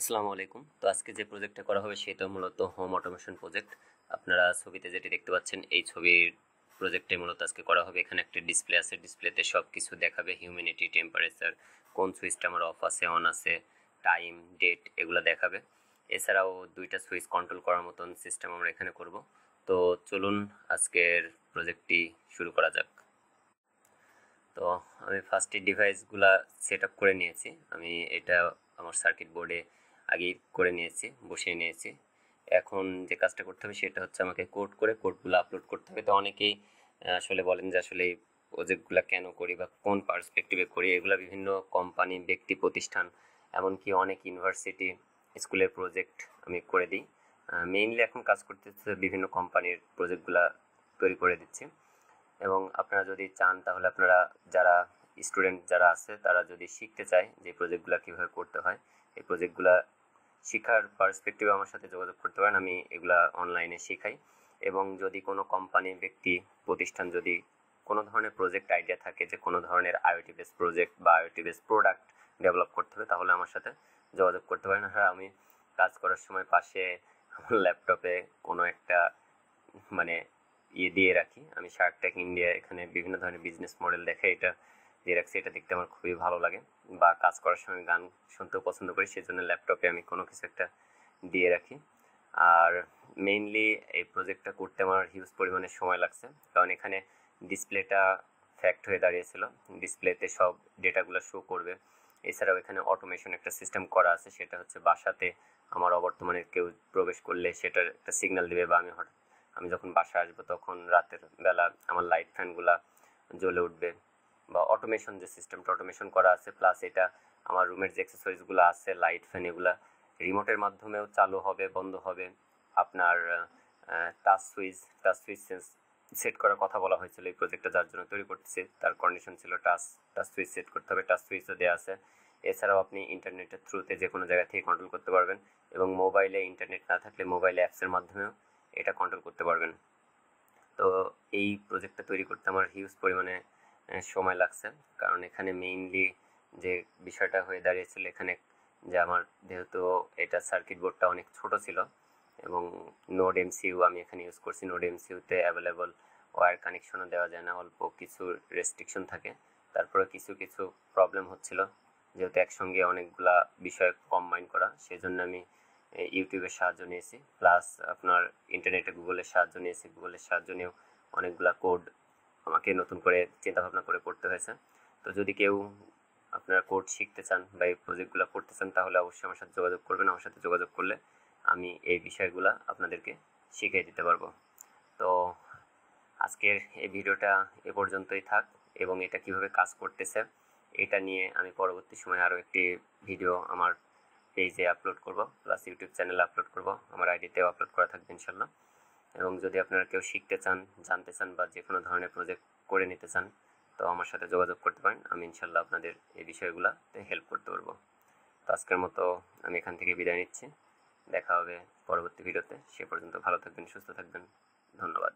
আসসালামু আলাইকুম। তো আজকে যে প্রজেক্টটা করা হবে সেটা মূলত হোম অটোমেশন প্রজেক্ট। আপনারা ছবিতে যেটি দেখতে পাচ্ছেন এই ছবির প্রজেক্টটাই মূলত আজকে করা হবে। এখানে একটা ডিসপ্লে আছে, ডিসপ্লেতে সব কিছু দেখাবে, হিউমিডিটি, টেম্পারেচার, কোন সুইচটা আমার অফ আছে অন আছে, টাইম, ডেট এগুলো দেখাবে। এছাড়াও দুইটা সুইচ কন্ট্রোল করার মতন সিস্টেম আমরা এখানে করব। তো চলুন আজকের প্রজেক্টটি শুরু করা যাক। তো আমি ফার্স্টে ডিভাইসগুলা সেট আপ করে নিয়েছি। আমি এটা আমার সার্কিট বোর্ডে আগেই করে নিয়েছি, বসিয়ে নিয়েছি। এখন যে কাজটা করতে হবে সেটা হচ্ছে আমাকে কোডগুলো আপলোড করতে হবে। তো অনেকেই আসলে বলেন যে আসলে এই প্রজেক্টগুলো কেন করি বা কোন পার্সপেক্টিভে করি। এগুলো বিভিন্ন কোম্পানি, ব্যক্তি, প্রতিষ্ঠান, এমনকি অনেক ইউনিভার্সিটি, স্কুলের প্রজেক্ট আমি করে দিই। মেইনলি এখন কাজ করতেছে বিভিন্ন কোম্পানির প্রজেক্টগুলা তৈরি করে দিচ্ছি। এবং আপনারা যদি চান তাহলে আপনারা যারা স্টুডেন্ট যারা আছে তারা যদি শিখতে চায় যে প্রজেক্টগুলো কীভাবে করতে হয়, এই প্রজেক্টগুলো শেখার পার্সপেক্টিভে আমার সাথে যোগাযোগ করতে পারেন। আমি এগুলা অনলাইনে শেখাই। এবং যদি কোনো কোম্পানি, ব্যক্তি, প্রতিষ্ঠান যদি কোনো ধরনের প্রজেক্ট আইডিয়া থাকে যে কোনো ধরনের আইওটি বেস প্রজেক্ট বা আইওটি বেস প্রোডাক্ট ডেভেলপ করতে হবে, তাহলে আমার সাথে যোগাযোগ করতে পারেন। হ্যাঁ, আমি কাজ করার সময় পাশে আমার ল্যাপটপে কোনো একটা মানে দিয়ে রাখি। আমি শার্ক ট্যাঙ্ক ইন্ডিয়া এখানে বিভিন্ন ধরনের বিজনেস মডেল দেখে এটা দিয়ে রাখছি। এটা দেখতে আমার খুবই ভালো লাগে, বা কাজ করার সময় গান শুনতেও পছন্দ করি, সেজন্য ল্যাপটপে আমি কোনো কিছু একটা দিয়ে রাখি। আর মেইনলি এই প্রজেক্টটা করতে আমার হিউজ পরিমাণে সময় লাগছে, কারণ এখানে ডিসপ্লেটা ফ্যাক্ট হয়ে দাঁড়িয়েছিল। ডিসপ্লেতে সব ডেটাগুলো শো করবে। এছাড়াও এখানে অটোমেশন একটা সিস্টেম করা আছে, সেটা হচ্ছে বাসাতে আমার অবর্তমানে কেউ প্রবেশ করলে সেটার একটা সিগন্যাল দিবে, বা আমি যখন বাসায় আসবো তখন রাতের বেলা আমার লাইট ফ্যানগুলা জ্বলে উঠবে। বা অটোমেশন যে সিস্টেমটা অটোমেশন করা আছে, প্লাস এটা আমার রুমের যে অ্যাক্সেসরিজগুলো আছে, লাইট ফ্যান, এগুলা রিমোটের মাধ্যমেও চালু হবে, বন্ধ হবে। আপনার টাচ সুইচ সেট করার কথা বলা হয়েছিল এই প্রজেক্টটা যার জন্য তৈরি করতেছি, তার কন্ডিশন ছিল টাচ সুইচ সেট করতে হবে। টাচ সুইচও দেওয়া আছে। এছাড়াও আপনি ইন্টারনেটের থ্রুতে যে কোনো জায়গা থেকে কন্ট্রোল করতে পারবেন, এবং মোবাইলে ইন্টারনেট না থাকলে মোবাইল অ্যাপসের মাধ্যমেও এটা কন্ট্রোল করতে পারবেন। তো এই প্রজেক্টটা তৈরি করতে আমার হিউজ পরিমাণে সময় লাগছে, কারণ এখানে মেইনলি যে বিষয়টা হয়ে দাঁড়িয়েছিল এখানে যে আমার যেহেতু এটা সার্কিট বোর্ডটা অনেক ছোট ছিল, এবং নোড এমসিইউ আমি এখানে ইউজ করছি। নোড এমসিইউতে অ্যাভেলেবল ওয়্যার কানেকশনও দেওয়া যায় না, অল্প কিছু রেস্ট্রিকশন থাকে। তারপরে কিছু কিছু প্রবলেম হচ্ছিল, যেহেতু একসঙ্গে অনেকগুলা বিষয় কম্বাইন করা, সেজন্য আমি ইউটিউবের সাহায্য নিয়েছি, প্লাস আপনার ইন্টারনেটে গুগলের সাহায্য নিয়েছি। গুগলের সাহায্য নিয়েও অনেকগুলা কোড আমাকে নতুন করে চিন্তাভাবনা করে করতে হয়েছে। তো যদি কেউ আপনারা কোড শিখতে চান বা এই প্রজেক্টগুলো করতে চান, তাহলে অবশ্যই আমার সাথে যোগাযোগ করবেন। আমার সাথে যোগাযোগ করলে আমি এই বিষয়গুলো আপনাদেরকে শিখিয়ে দিতে পারবো। তো আজকের এই ভিডিওটা এ পর্যন্তই থাক, এবং এটা কিভাবে কাজ করতেছে এটা নিয়ে আমি পরবর্তী সময়ে আরও একটি ভিডিও আমার পেজে আপলোড করব, প্লাস ইউটিউব চ্যানেলে আপলোড করব, আমার আইডিতেও আপলোড করা থাকবে ইনশাল্লাহ। এবং যদি আপনারা কেউ শিখতে চান, জানতে চান, বা যে কোনো ধরনের প্রজেক্ট করে নিতে চান, তো আমার সাথে যোগাযোগ করতে পারেন। আমি ইনশাল্লাহ আপনাদের এই বিষয়গুলোতে হেল্প করতে পারবো। তো আজকের মতো আমি এখান থেকে বিদায় নিচ্ছি। দেখা হবে পরবর্তী ভিডিওতে। সে পর্যন্ত ভালো থাকবেন, সুস্থ থাকবেন। ধন্যবাদ।